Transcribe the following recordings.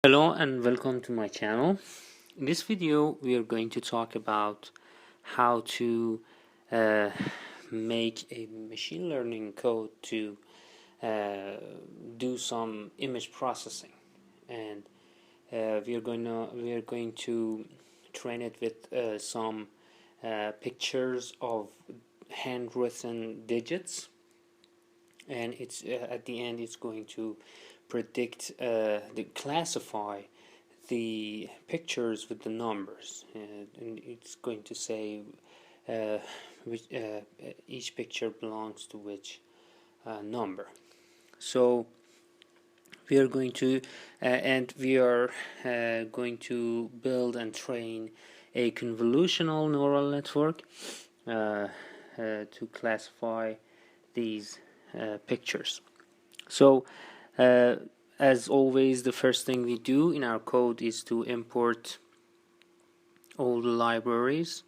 Hello and welcome to my channel. In this video we are going to talk about how to uh, make a machine learning code to do some image processing, and we are going to train it with some pictures of handwritten digits, and it's at the end it's going to predict classify the pictures with the numbers, and it's going to say uh, which each picture belongs to which number. So we are going to going to build and train a convolutional neural network to classify these pictures. So as always, the first thing we do in our code is to import all the libraries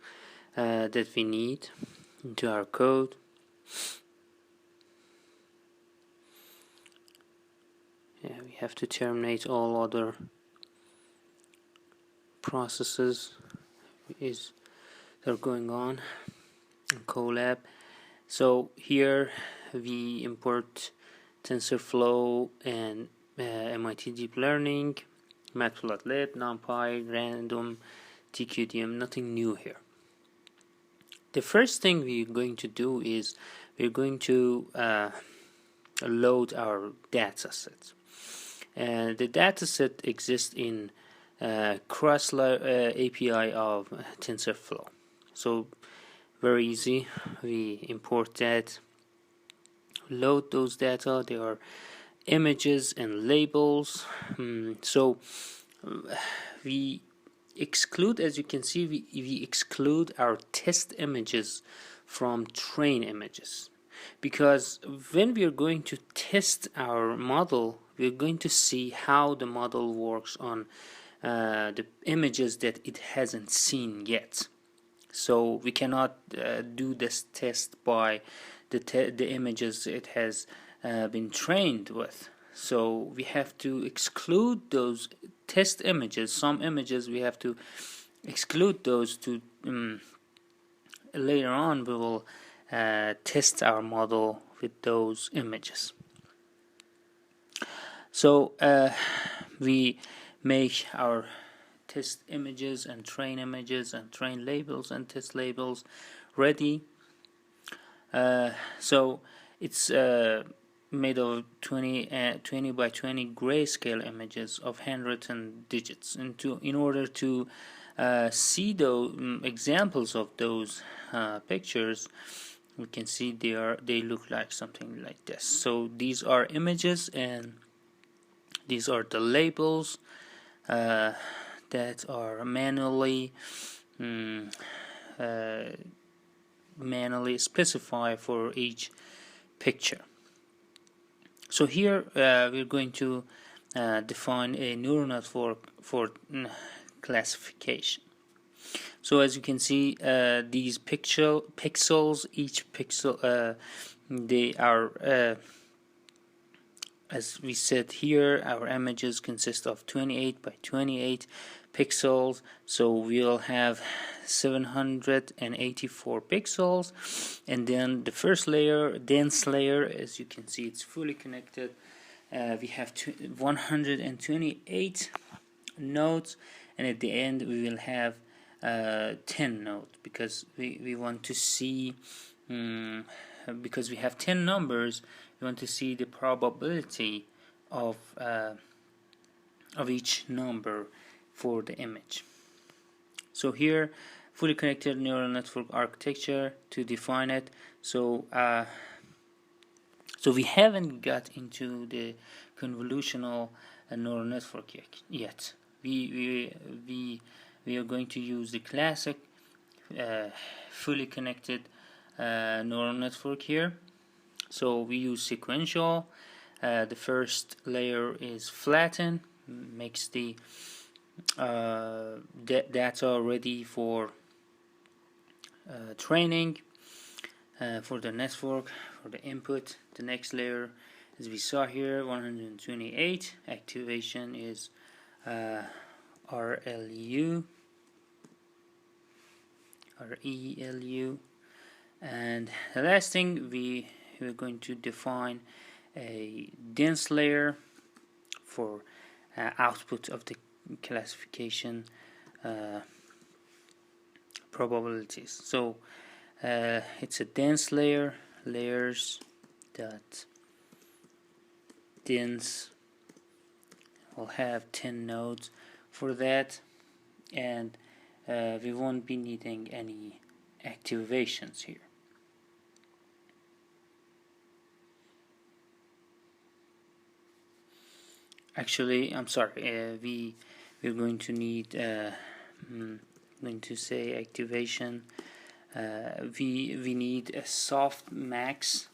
that we need into our code. We have to terminate all other processes that are going on in Colab. So here we import TensorFlow and MIT Deep Learning, Matplotlib, NumPy, Random, TQDM, nothing new here. The first thing we're going to do is we're going to load our dataset. And the dataset exists in cross API of TensorFlow. So very easy, we import that, load those data. They are images and labels. So we exclude, as you can see, we exclude our test images from train images, because when we are going to test our model, we're going to see how the model works on the images that it hasn't seen yet. So we cannot do this test by the images it has been trained with. So we have to exclude those test images. Some images we have to exclude those to later on we will test our model with those images. So we make our test images and train labels and test labels ready. So it's made of 20 by 20 grayscale images of handwritten digits, and in order to see the examples of those pictures, we can see they look like something like this. So these are images and these are the labels that are manually specified for each picture. So here we're going to define a neural network for classification. So as you can see, these pixels, each pixel, they are as we said here, our images consist of 28 by 28 pixels, so we'll have 784 pixels, and then the first layer, dense layer, as you can see, it's fully connected. We have 128 nodes, and at the end we will have 10 nodes, because we want to see, because we have 10 numbers, we want to see the probability of each number for the image. So here, fully connected neural network architecture to define it. So so we haven't got into the convolutional neural network yet. We are going to use the classic fully connected neural network here. So we use sequential. The first layer is flatten, makes the data ready for training for the network, for the input. The next layer, as we saw here, 128. Activation is RLU, and the last thing we're going to define a dense layer for output of the classification probabilities. So it's a dense layer, layers dot dense. We'll have 10 nodes for that, and we won't be needing any activations here. Actually, I'm sorry, we're going to need going to say activation. We need a soft max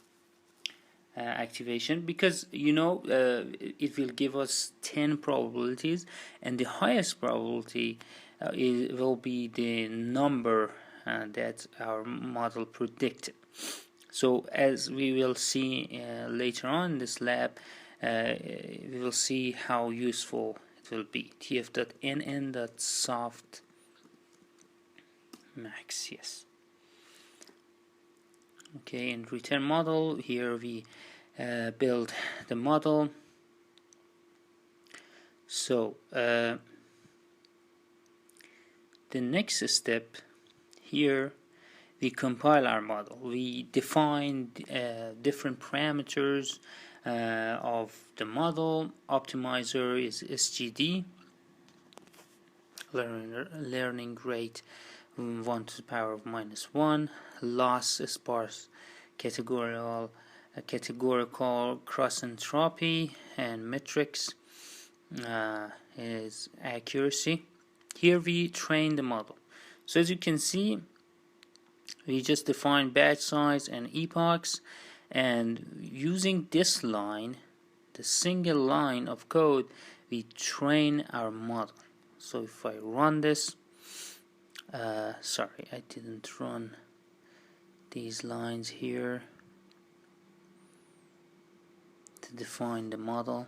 activation, because it will give us 10 probabilities, and the highest probability will be the number that our model predicted. So as we will see later on in this lab, we will see how useful it will be. tf.nn.soft max, yes. Okay, in return model, here we build the model. So the next step here, we compile our model. We define different parameters of the model. Optimizer is SGD, learning rate 1 to the power of -1, loss sparse categorical cross entropy, and metrics is accuracy. Here we train the model. So as you can see, we just define batch size and epochs, and using this line, the single line of code, we train our model. So if I run this, sorry, I didn't run these lines here to define the model.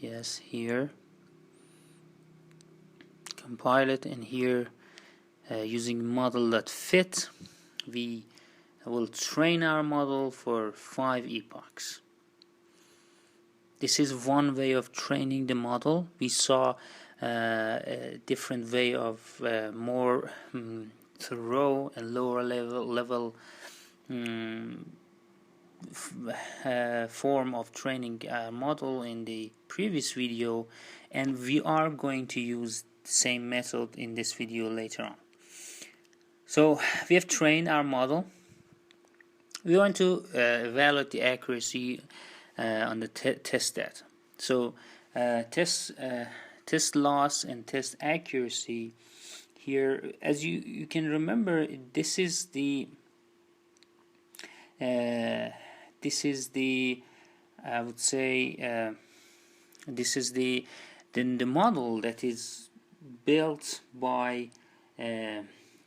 Yes, here, compile it, and here using model.fit, we will train our model for 5 epochs. This is one way of training the model. We saw a different way of more thorough and lower level form of training a model in the previous video, and we are going to use the same method in this video later on. So we have trained our model. We want to evaluate the accuracy on the test data. So test loss and test accuracy here, as you can remember, this is the I would say this is the model that is built by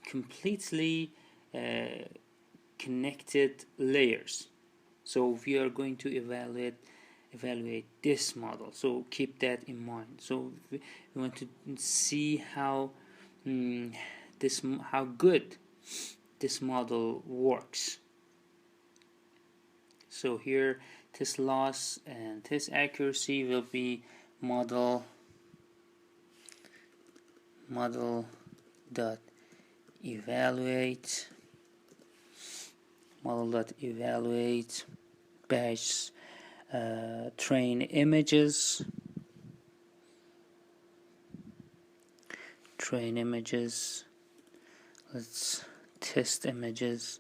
completely connected layers. So we are going to evaluate this model. So keep that in mind. So we want to see how good this model works. So here, test loss and test accuracy will be model dot evaluate batch train images, let's test images,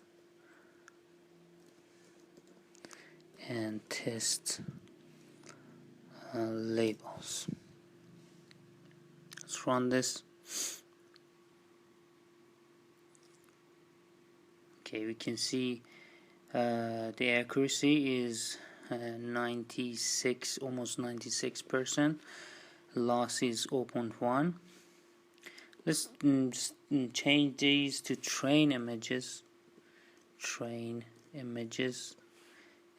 and test labels. Let's run this. Okay, we can see the accuracy is 96, almost 96%. Loss is 0.1. Let's just change these to train images,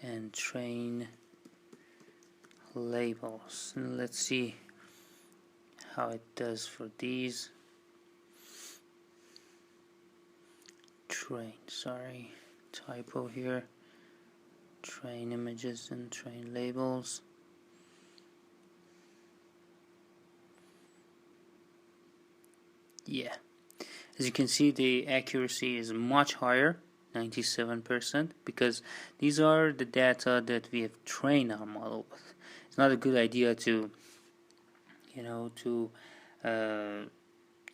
and train labels. And let's see how it does for these. Train, sorry, typo here. Train images and train labels. Yeah, as you can see, the accuracy is much higher, 97%, because these are the data that we have trained our model with. It's not a good idea to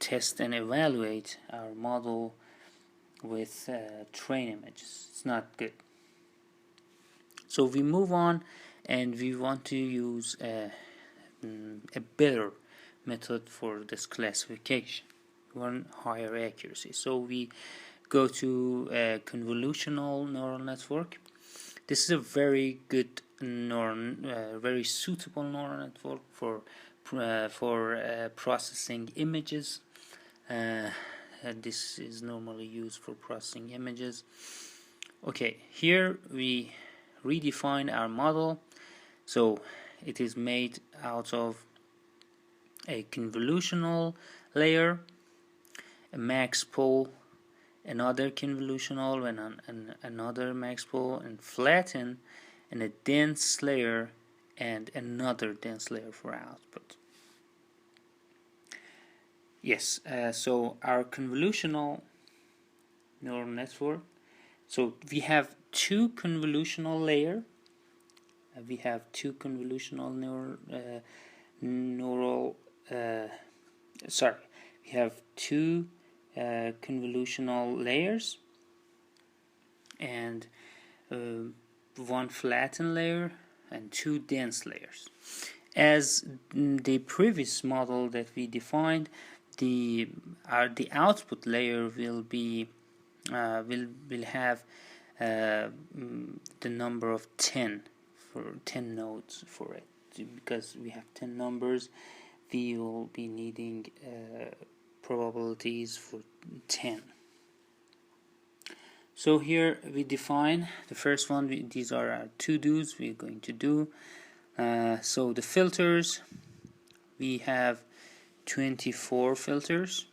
test and evaluate our model with train images. It's not good. So we move on, and we want to use a better method for this classification, one higher accuracy. So we go to a convolutional neural network. This is a very good very suitable neural network for processing images. And this is normally used for processing images. Okay, here we redefine our model. So it is made out of a convolutional layer, a max pole, another convolutional, and another max pole, and flatten, and a dense layer, and another dense layer for output. Yes, so our convolutional neural network. So we have two convolutional layers. We have two convolutional we have two convolutional layers and one flattened layer and two dense layers. As the previous model that we defined, the output layer will be will have the number of 10 for 10 nodes for it. Because we have 10 numbers, we will be needing probabilities for 10. So here we define the first one. These are our to-dos we're going to do. So the filters, we have 24 filters.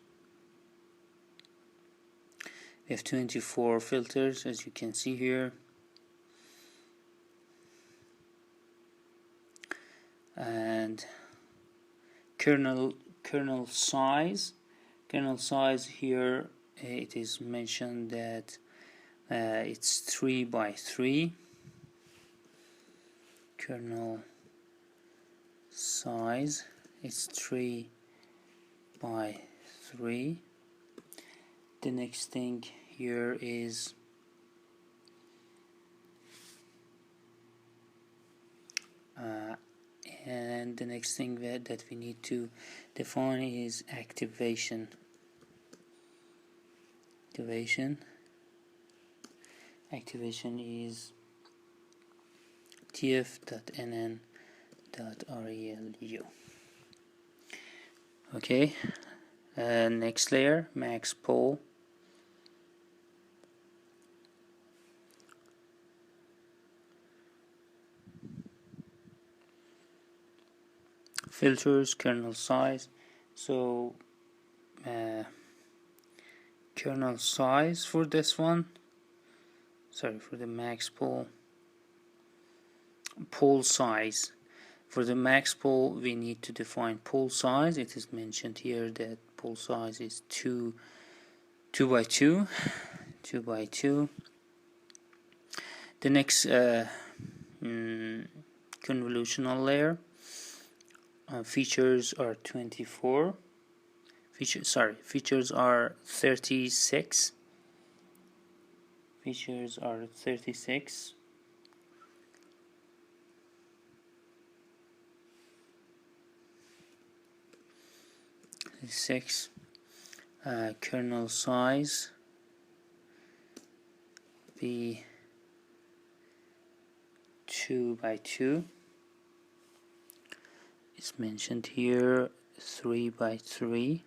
We have 24 filters, as you can see here. And kernel size here, it is mentioned that it's 3 by 3. Kernel size is 3 by 3. The next thing here is and the next thing that we need to define is activation is tf.nn.relu. Okay, next layer, max pole. Filters, kernel size. So kernel size for this one, for the max pole. Pole size. For the max pole, we need to define pole size. It is mentioned here that pole size is 2 by 2. The next convolutional layer, features are 24. Features are 36. Features are 36. Kernel size be 2 by 2. It's mentioned here 3 by 3.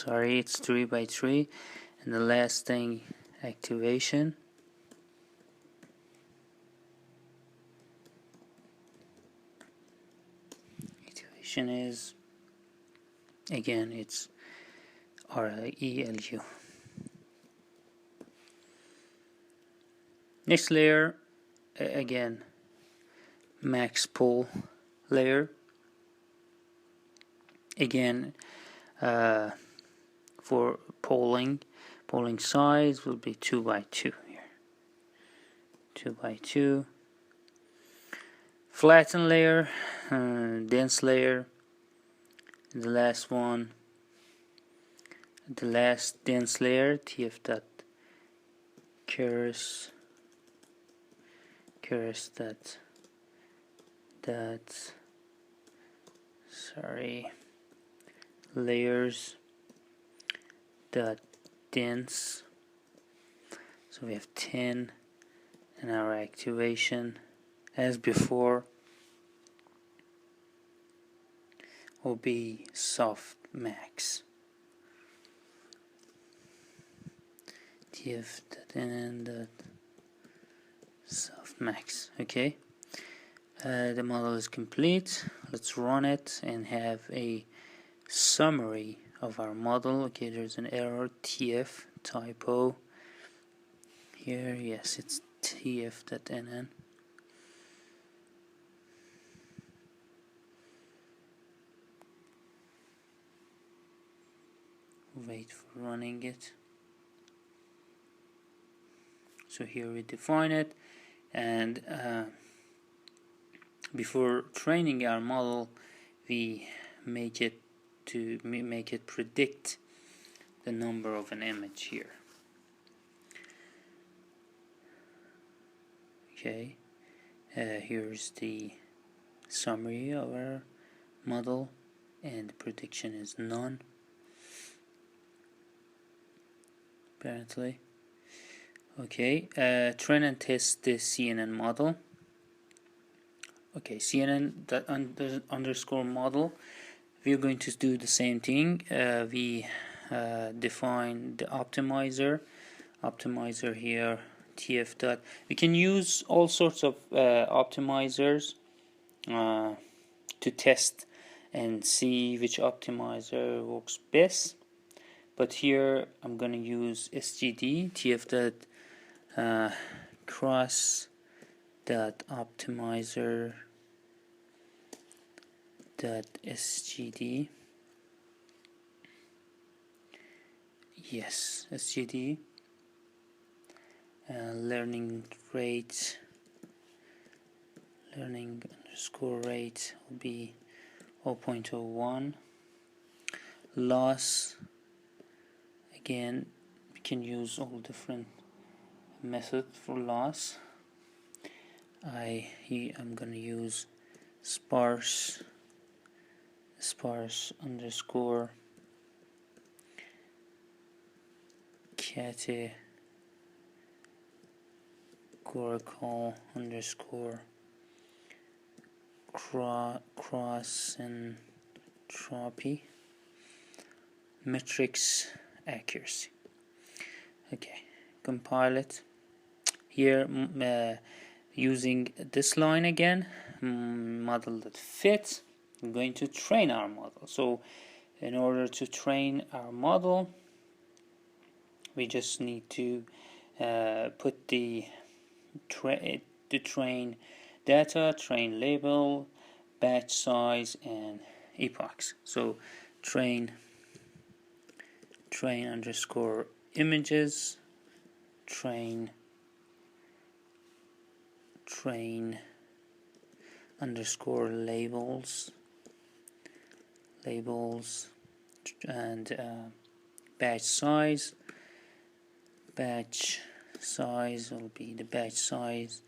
It's 3 by 3. And the last thing, activation. prediction is, again, it's RELU. Next layer, again, max poll layer. Again, for polling size will be 2 by 2 here. 2 by 2. Flatten layer, dense layer. The last one, the last dense layer, tf dot curs dot layers dot dense. So we have 10, and our activation as before will be soft max. tf dot soft max. Okay, the model is complete. Let's run it and have a summary of our model. Okay, there's an error, tf typo here. Yes, it's tf.nn. Wait for running it. So here we define it, and before training our model, we make it predict the number of an image here. Okay, here's the summary of our model, and the prediction is none, apparently. Okay, train and test the CNN model. Okay, CNN underscore model. We are going to do the same thing. We define the optimizer here, tf dot. We can use all sorts of optimizers to test and see which optimizer works best. But here I'm going to use SGD, tf dot cross dot optimizer dot SGD. Yes, SGD. Learning underscore rate will be 0.01. Loss, again, we can use all different methods for loss. I'm gonna use sparse underscore categorical underscore cross entropy metrics accuracy. Okay, compile it. Here using this line again, model that fits, I'm going to train our model. So in order to train our model, we just need to put the train data, train label, batch size, and epochs. So train underscore images, train underscore labels, and batch size will be the batch size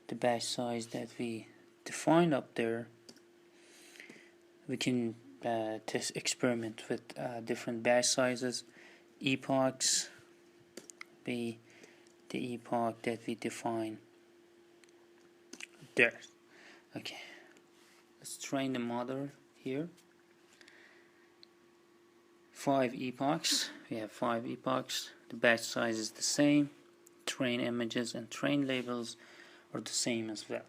that we defined up there. We can experiment with different batch sizes. Epochs be the epoch that we define there. Okay, let's train the model here. 5 epochs. We have 5 epochs. The batch size is the same. Train images and train labels are the same as well.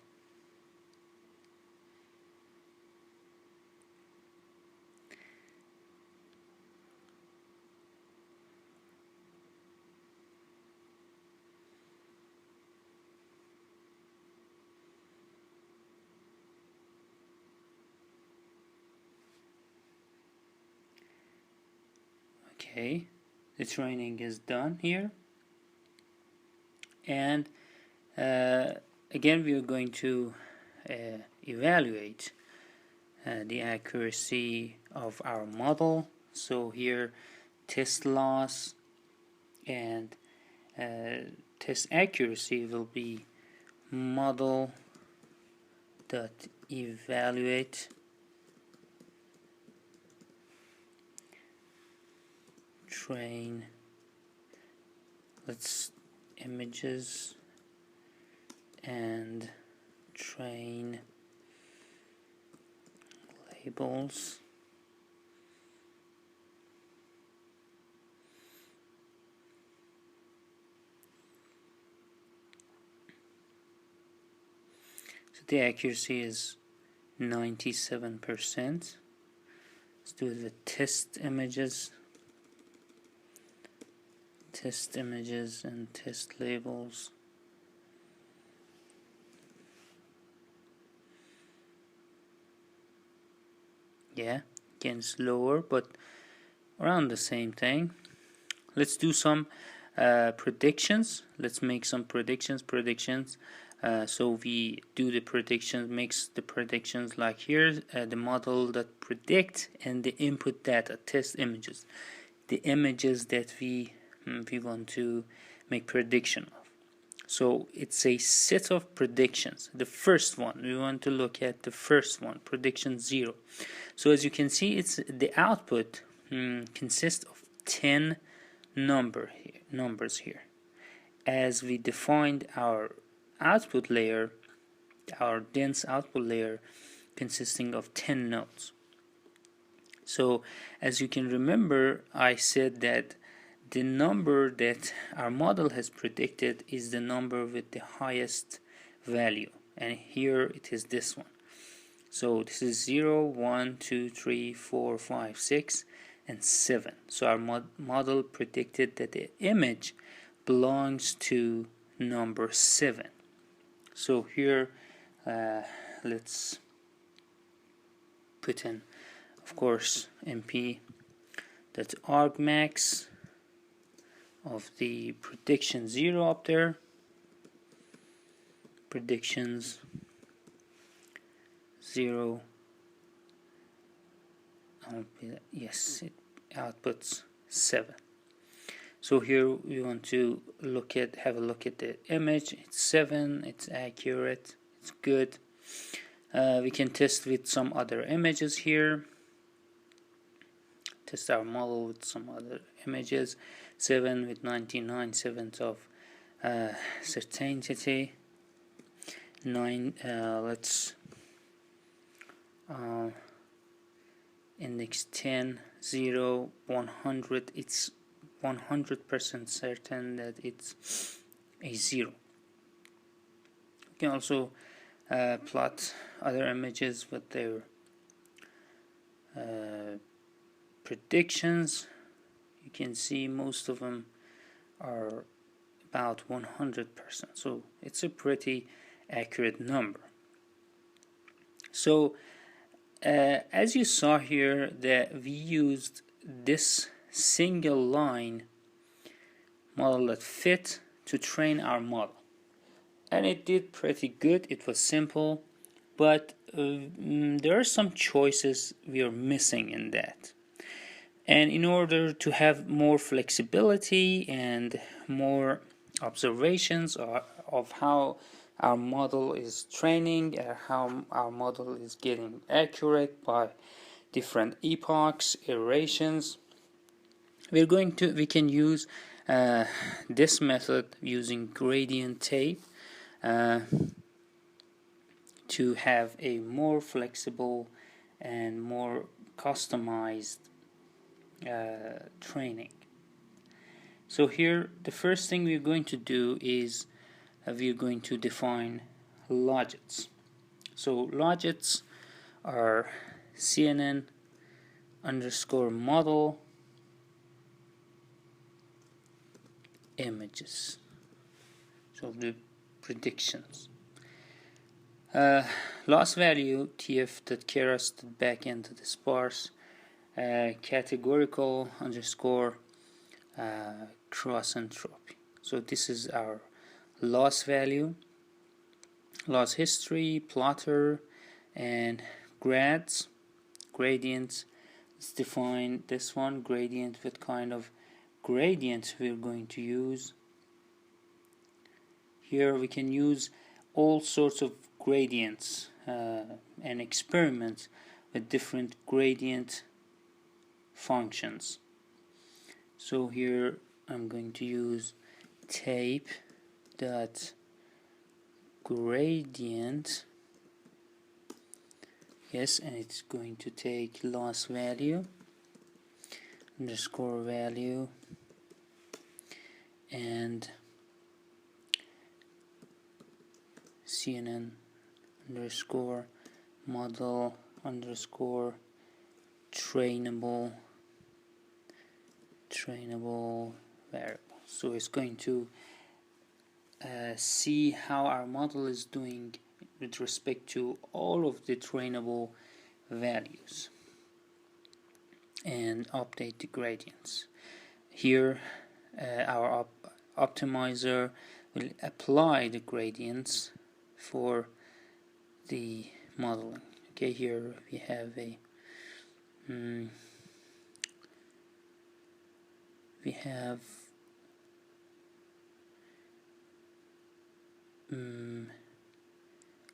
Okay, the training is done here, and again we are going to evaluate the accuracy of our model. So here test loss and test accuracy will be model dot evaluate train, let's images, and train labels. So the accuracy is 97%. Let's do the test images and test labels. Yeah, again it's lower, but around the same thing. Let's do some predictions. Let's make some predictions. So we do the predictions, makes the predictions like here, the model that predict, and the input data, test images, the images that we want to make prediction of. So it's a set of predictions. The first one, we want to look at the first one, prediction 0. So as you can see, it's the output consists of 10 numbers here. As we defined our output layer, our dense output layer consisting of 10 nodes. So as you can remember, I said that the number that our model has predicted is the number with the highest value, and here it is this one. So this is 0, 1, 2, 3, 4, 5, 6, and 7. So our model predicted that the image belongs to number 7. So here let's put in, of course, mp that argmax of the prediction 0 up there, predictions 0, yes, it outputs 7. So here we want to have a look at the image. It's 7, it's accurate, it's good. We can test with some other images here. Test our model with some other images. 7 with 99% of certainty. 9, let's index 10, 0, 100. It's 100% certain that it's a 0. You can also plot other images with their predictions. You can see most of them are about 100%, so it's a pretty accurate number. So as you saw here, that we used this single line model that fit to train our model, and it did pretty good. It was simple, but there are some choices we are missing in that. And in order to have more flexibility and more observations of how our model is training, how our model is getting accurate by different epochs, iterations, we can use this method using gradient tape to have a more flexible and more customized training. So here the first thing we're going to do is we're going to define logits. So logits are CNN underscore model images, so the predictions. Loss value tf.keras back into the sparse categorical underscore cross entropy. So this is our loss value, loss history, plotter, and gradients. Let's define this one, gradient. What kind of gradient we're going to use? Here we can use all sorts of gradients and experiments with different gradient functions. So here I'm going to use tape dot gradient. Yes, and it's going to take loss value underscore value and CNN underscore model underscore trainable variable. So it's going to see how our model is doing with respect to all of the trainable values and update the gradients. Here our optimizer will apply the gradients for the modeling. Okay, here we have a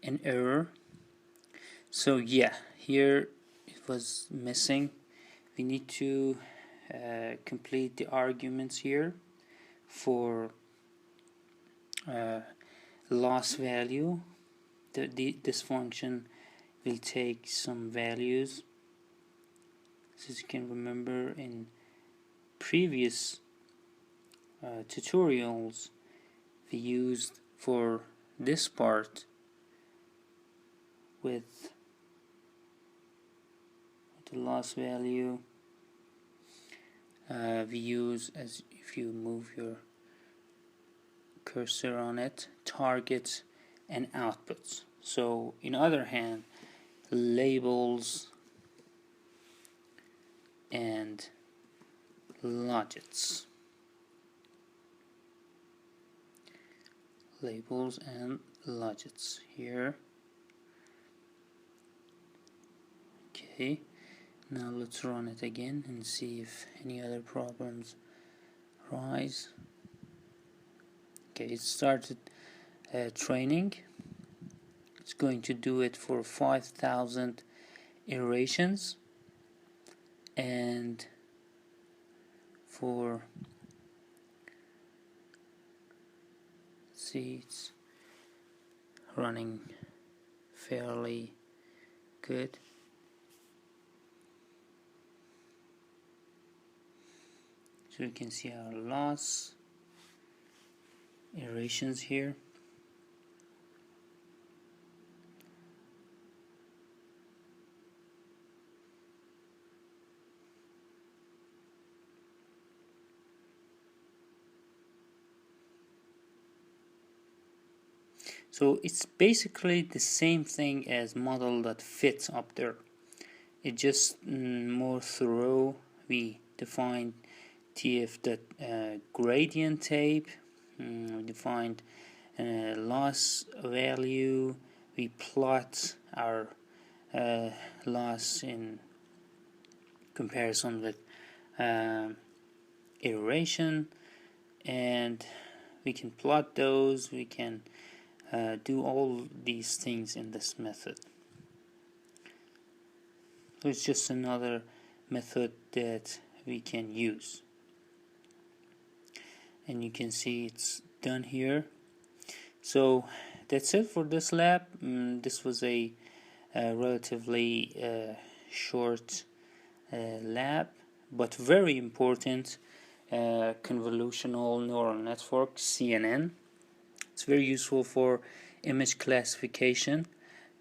an error. So yeah, here it was missing. We need to complete the arguments here for loss value. This function will take some values. As you can remember in previous tutorials, we used for this part with the loss value, we use, as if you move your cursor on it, targets and outputs. So in other hand, labels and logits. Labels and logits here. Okay, now let's run it again and see if any other problems arise. Okay, it started training. It's going to do it for 5,000 iterations, and for, see, it's running fairly good. So you can see our loss iterations here. So it's basically the same thing as model that fits up there. It just more thorough. We defined TF gradient tape. We defined loss value. We plot our loss in comparison with iteration, and we can plot those. We can do all these things in this method. So it's just another method that we can use, and you can see it's done here. So that's it for this lab. This was a relatively short lab, but very important. Convolutional neural network, CNN. It's very useful for image classification,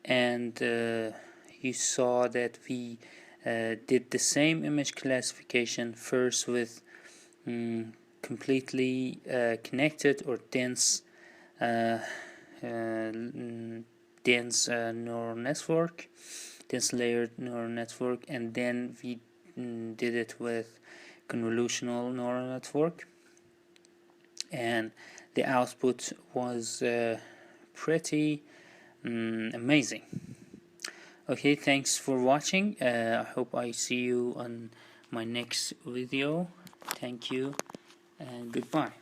and you saw that we did the same image classification first with completely connected or dense neural network, dense layered neural network, and then we did it with convolutional neural network, and the output was pretty amazing. Okay, thanks for watching. I hope I see you on my next video. Thank you and goodbye.